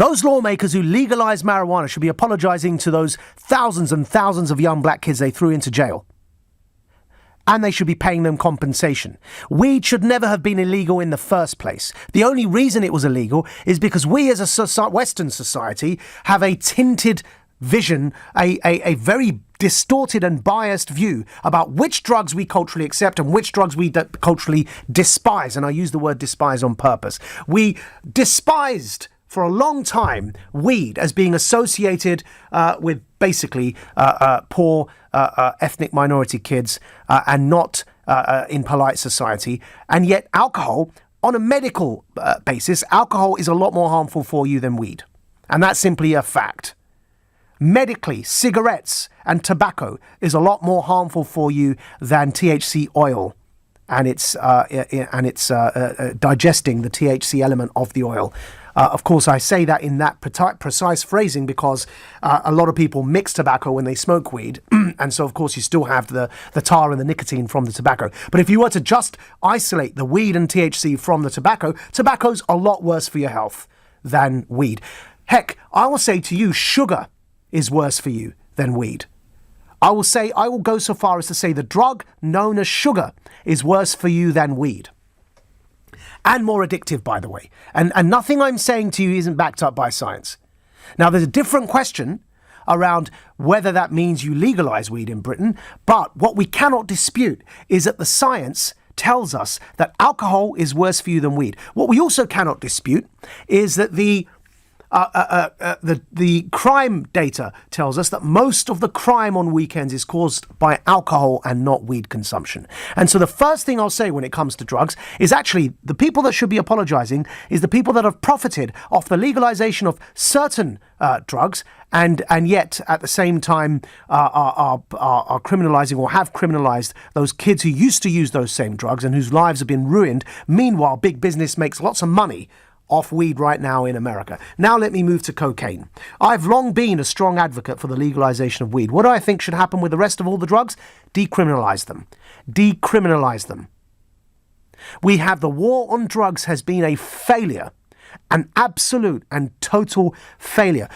Those lawmakers who legalised marijuana should be apologising to those thousands and thousands of young black kids they threw into jail. And they should be paying them compensation. Weed should never have been illegal in the first place. The only reason it was illegal is because we as a Western society have a tinted vision, a very distorted and biased view about which drugs we culturally accept and which drugs we culturally despise. And I use the word despise on purpose. We despised for a long time weed as being associated with basically poor ethnic minority kids and not in polite society. And yet alcohol, on a medical basis, alcohol is a lot more harmful for you than weed. And that's simply a fact. Medically, cigarettes and tobacco is a lot more harmful for you than THC oil, and it's digesting the THC element of the oil. Of course, I say that in that precise phrasing because a lot of people mix tobacco when they smoke weed, and so of course you still have the tar and the nicotine from the tobacco. But if you were to just isolate the weed and THC from the tobacco, tobacco's a lot worse for your health than weed. Heck, I will say to you, sugar is worse for you than weed. I will go so far as to say the drug known as sugar is worse for you than weed. And more addictive, by the way. And nothing I'm saying to you isn't backed up by science. Now, there's a different question around whether that means you legalise weed in Britain, but what we cannot dispute is that the science tells us that alcohol is worse for you than weed. What we also cannot dispute is that the crime data tells us that most of the crime on weekends is caused by alcohol and not weed consumption. And so the first thing I'll say when it comes to drugs is actually the people that should be apologising is the people that have profited off the legalisation of certain drugs and yet at the same time are criminalising or have criminalised those kids who used to use those same drugs and whose lives have been ruined. Meanwhile, big business makes lots of money off weed right now in America. Now let me move to cocaine. I've long been a strong advocate for the legalization of weed. What do I think should happen with the rest of all the drugs? Decriminalize them. Decriminalize them. We have the war on drugs has been a failure, an absolute and total failure.